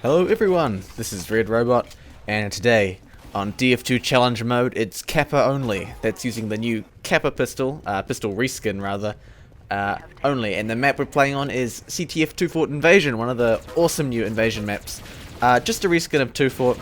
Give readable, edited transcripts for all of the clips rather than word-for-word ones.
Hello everyone, this is Red Robot, and today on TF2 challenge mode it's C.A.P.P.E.R only. That's using the new C.A.P.P.E.R pistol, pistol reskin rather, only. And the map we're playing on is TF2 Fort Invasion, one of the awesome new invasion maps. Just a reskin of 2 Fort.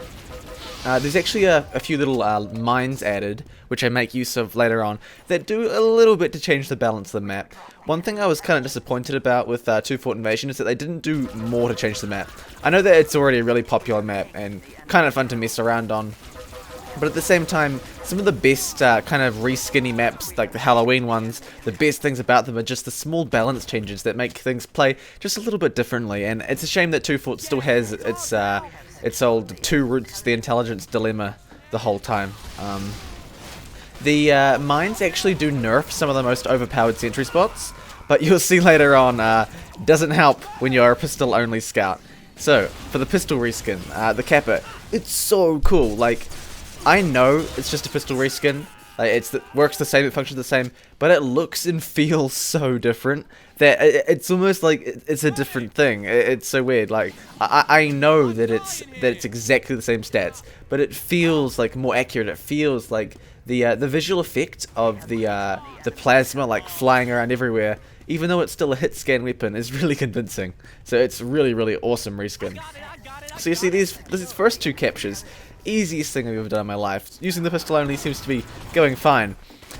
There's actually a few little mines added, which I make use of later on, that do a little bit to change the balance of the map. One thing I was kind of disappointed about with 2 Fort Invasion is that they didn't do more to change the map. I know that it's already a really popular map and kind of fun to mess around on, but at the same time, some of the best kind of reskinny maps, like the Halloween ones, the best things about them are just the small balance changes that make things play just a little bit differently. And it's a shame that 2 Fort still has its old two roots, the intelligence dilemma, the whole time. The mines actually do nerf some of the most overpowered sentry spots, but you'll see later on, doesn't help when you're a pistol only scout. So, for the pistol reskin, the C.A.P.P.E.R, it's so cool. Like, I know it's just a pistol reskin, like it works the same, it functions the same, but it looks and feels so different that it's almost like it's a different thing. It's so weird. Like I know that it's exactly the same stats, but it feels like more accurate. It feels like the visual effect of the plasma like flying around everywhere, even though it's still a hit scan weapon, is really convincing. So it's really awesome reskin. So you see these first two captures. Easiest thing I've ever done in my life. Using the pistol only seems to be going fine.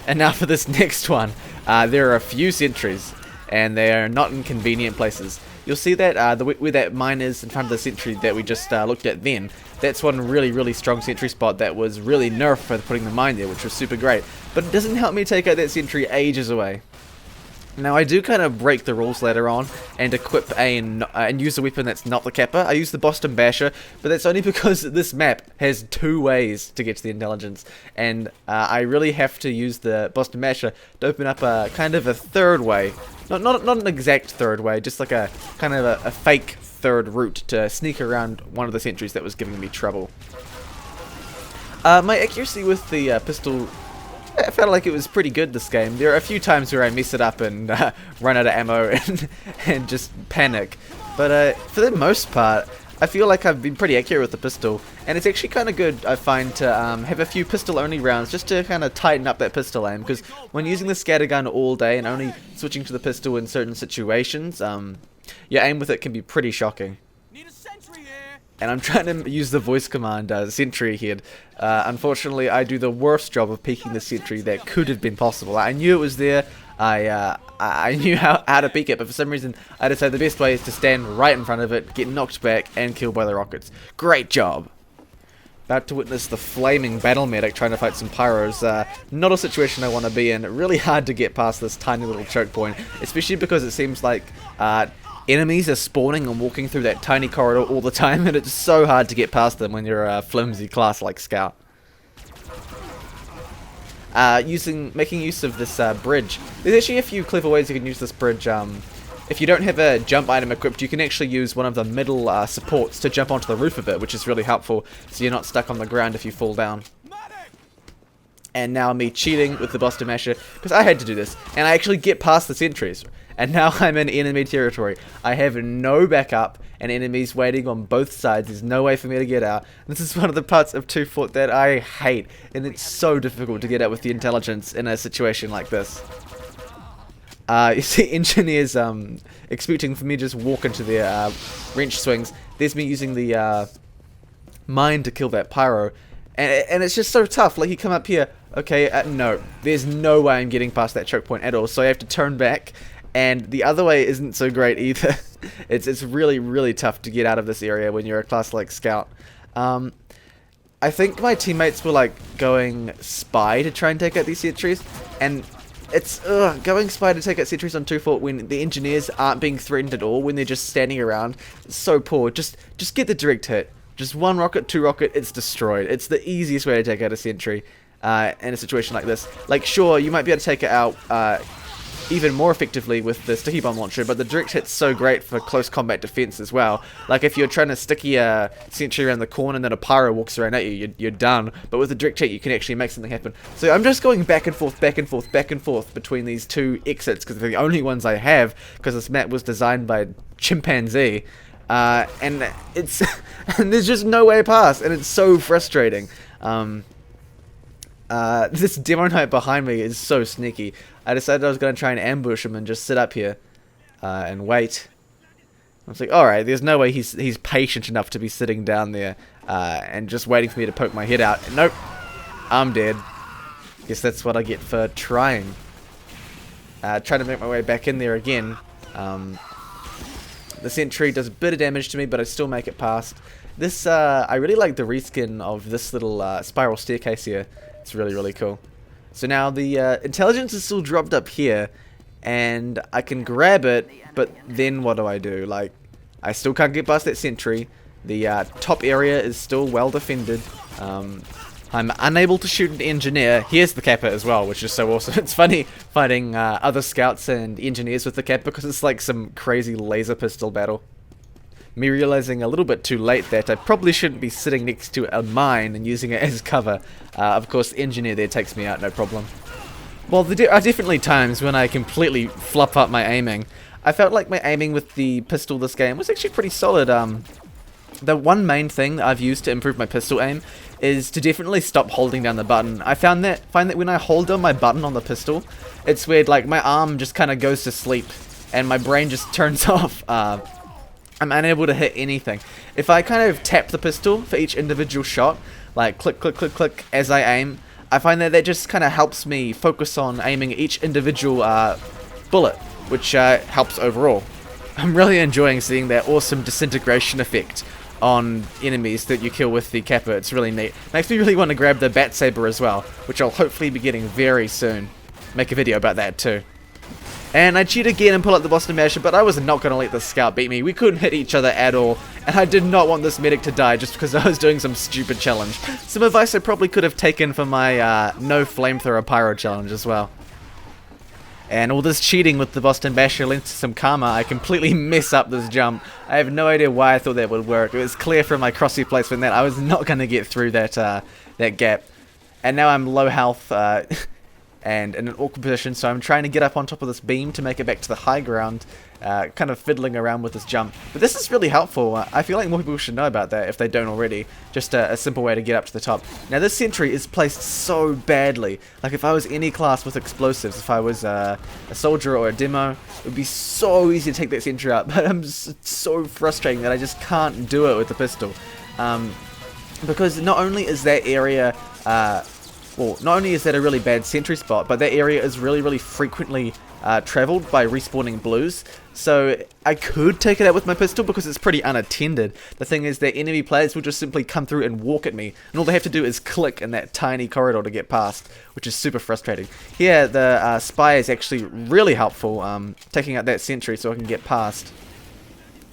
And now for this next one, there are a few sentries, and they are not in convenient places. You'll see that where that mine is in front of the sentry that we just looked at then. That's one really strong sentry spot that was really nerfed for putting the mine there, which was super great. But it doesn't help me take out that sentry ages away. Now I do kind of break the rules later on and equip and use a weapon that's not the C.A.P.P.E.R. I use the Boston Basher, but that's only because this map has 2 ways to get to the intelligence, and I really have to use the Boston Basher to open up a kind of a third way. Not an exact third way, just like a kind of a fake third route to sneak around one of the sentries that was giving me trouble. My accuracy with the pistol, I felt like it was pretty good this game. There are a few times where I mess it up and run out of ammo and just panic. But for the most part, I feel like I've been pretty accurate with the pistol. And it's actually kind of good, I find, to have a few pistol-only rounds just to kind of tighten up that pistol aim. Because when using the scattergun all day and only switching to the pistol in certain situations, your aim with it can be pretty shocking. And I'm trying to use the voice command sentry head. Unfortunately, I do the worst job of peeking the sentry that could have been possible. I knew it was there. I knew how to peek it, but for some reason I decided the best way is to stand right in front of it, get knocked back, and killed by the rockets. Great job! About to witness the flaming battle medic trying to fight some pyros. Not a situation I want to be in. Really hard to get past this tiny little choke point, especially because it seems like enemies are spawning and walking through that tiny corridor all the time, and it's so hard to get past them when you're a flimsy class like Scout. Making use of this bridge. There's actually a few clever ways you can use this bridge. If you don't have a jump item equipped, you can actually use one of the middle supports to jump onto the roof of it, which is really helpful, so you're not stuck on the ground if you fall down. And now me cheating with the Boston Basher, because I had to do this, and I actually get past the sentries. And now I'm in enemy territory. I have no backup, and enemies waiting on both sides. There's no way for me to get out. This is one of the parts of 2 Fort that I hate, and it's so difficult to get out with the intelligence in a situation like this. You see engineers expecting for me to just walk into their wrench swings. There's me using the mine to kill that pyro, and it's just so tough. Like, you come up here, okay, no, there's no way I'm getting past that choke point at all, so I have to turn back. And the other way isn't so great either. It's really tough to get out of this area when you're a class like Scout. I think my teammates were like going spy to try and take out these sentries, and it's going spy to take out sentries on 2 Fort when the engineers aren't being threatened at all, when they're just standing around. It's so poor. Just get the direct hit. Just 1 rocket, 2 rocket, it's destroyed. It's the easiest way to take out a sentry in a situation like this. Like, sure, you might be able to take it out even more effectively with the sticky bomb launcher, but the direct hit's so great for close combat defense as well. Like, if you're trying to sticky a sentry around the corner and then a pyro walks around at you, you're done. But with the direct hit, you can actually make something happen. So I'm just going back and forth between these 2 exits, because they're the only ones I have, because this map was designed by chimpanzee. and it's and there's just no way past, and it's so frustrating. This demo knight behind me is so sneaky. I decided I was going to try and ambush him and just sit up here and wait. I was like, alright, there's no way he's patient enough to be sitting down there and just waiting for me to poke my head out. Nope, I'm dead. Guess that's what I get for trying. Trying to make my way back in there again. The sentry does a bit of damage to me, but I still make it past. This, I really like the reskin of this little spiral staircase here. It's really, really cool. So now the intelligence is still dropped up here, and I can grab it, but then what do? Like, I still can't get past that sentry. The top area is still well defended. I'm unable to shoot an engineer. Here's the C.A.P.P.E.R as well, which is so awesome. It's funny fighting other scouts and engineers with the C.A.P.P.E.R because it's like some crazy laser pistol battle. Me realizing a little bit too late that I probably shouldn't be sitting next to a mine and using it as cover. Of course, the engineer there takes me out, no problem. Well, there are definitely times when I completely flop up my aiming. I felt like my aiming with the pistol this game was actually pretty solid. The one main thing that I've used to improve my pistol aim is to definitely stop holding down the button. I find that when I hold down my button on the pistol, it's weird, like my arm just kind of goes to sleep and my brain just turns off. I'm unable to hit anything. If I kind of tap the pistol for each individual shot, like click, click, click, click as I aim, I find that just kind of helps me focus on aiming each individual bullet, which helps overall. I'm really enjoying seeing that awesome disintegration effect on enemies that you kill with the C.A.P.P.E.R. It's really neat. Makes me really want to grab the bat saber as well, which I'll hopefully be getting very soon. Make a video about that too. And I cheat again and pull out the Boston Basher, but I was not going to let the scout beat me. We couldn't hit each other at all, and I did not want this medic to die just because I was doing some stupid challenge. Some advice I probably could have taken for my no flamethrower pyro challenge as well. And all this cheating with the Boston Basher lent to some karma. I completely mess up this jump. I have no idea why I thought that would work. It was clear from my crosshair placement that I was not going to get through that that gap. And now I'm low health and in an awkward position, so I'm trying to get up on top of this beam to make it back to the high ground, kind of fiddling around with this jump. But this is really helpful. I feel like more people should know about that if they don't already. Just a simple way to get up to the top. Now this sentry is placed so badly. Like if I was any class with explosives, if I was a soldier or a demo, it would be so easy to take that sentry out. But I'm so frustrating that I just can't do it with the pistol. Because not only is that area... well, not only is that a really bad sentry spot, but that area is really, really frequently traveled by respawning blues. So I could take it out with my pistol because it's pretty unattended. The thing is that enemy players will just simply come through and walk at me, and all they have to do is click in that tiny corridor to get past, which is super frustrating. Here, the spy is actually really helpful, taking out that sentry so I can get past.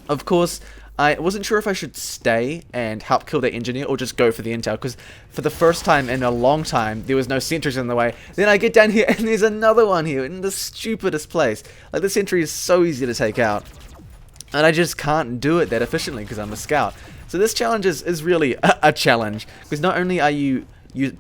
Of course, I wasn't sure if I should stay and help kill that engineer or just go for the intel, because for the first time in a long time there was no sentries in the way. Then I get down here and there's another one here in the stupidest place. Like the sentry is so easy to take out and I just can't do it that efficiently because I'm a scout. So this challenge is really a challenge, because not only are you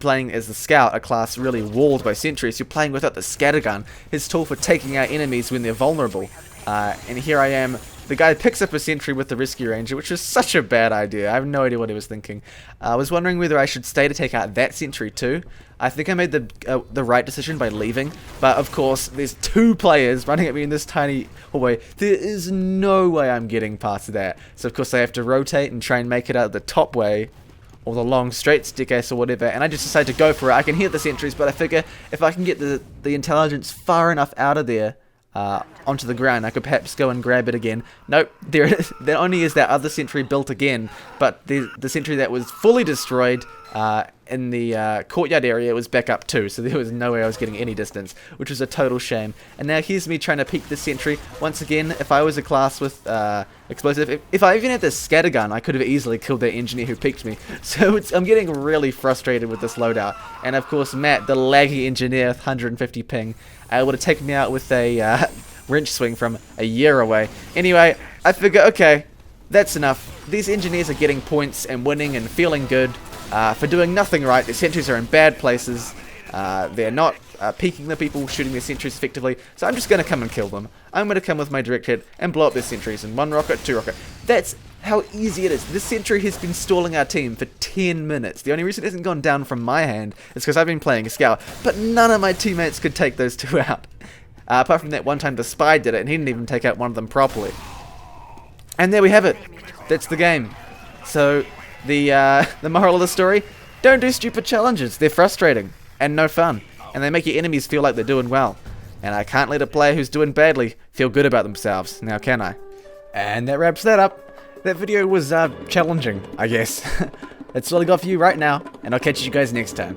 playing as the scout, a class really walled by sentries, you're playing without the scattergun, his tool for taking out enemies when they're vulnerable. And here I am. The guy picks up a sentry with the rescue ranger, which was such a bad idea. I have no idea what he was thinking. I was wondering whether I should stay to take out that sentry too. I think I made the right decision by leaving, but of course there's two players running at me in this tiny hallway. There is no way I'm getting past that. So of course I have to rotate and try and make it out the top way, or the long straight staircase or whatever, and I just decide to go for it. I can hear the sentries, but I figure if I can get the intelligence far enough out of there, onto the ground, I could perhaps go and grab it again. Nope, there only is that other sentry built again, but the sentry that was fully destroyed in the courtyard area was back up too, so there was no way I was getting any distance, which was a total shame. And now here's me trying to peek the sentry. Once again, if I was a class with explosive, if I even had the scattergun, I could have easily killed that engineer who peeked me. So I'm getting really frustrated with this loadout. And of course Matt, the laggy engineer with 150 ping, would have taken me out with a wrench swing from a year away. Anyway, I figure, okay, that's enough. These engineers are getting points and winning and feeling good for doing nothing right. Their sentries are in bad places. They're not peeking the people, shooting their sentries effectively. So I'm just going to come and kill them. I'm going to come with my direct hit and blow up their sentries in one rocket, two rocket. That's how easy it is. This sentry has been stalling our team for 10 minutes. The only reason it hasn't gone down from my hand is because I've been playing a scout, but none of my teammates could take those two out. Apart from that one time the spy did it, and he didn't even take out one of them properly. And there we have it. That's the game. So, the moral of the story, don't do stupid challenges. They're frustrating and no fun, and they make your enemies feel like they're doing well. And I can't let a player who's doing badly feel good about themselves, now can I? And that wraps that up. That video was challenging, I guess. That's all I got for you right now, and I'll catch you guys next time.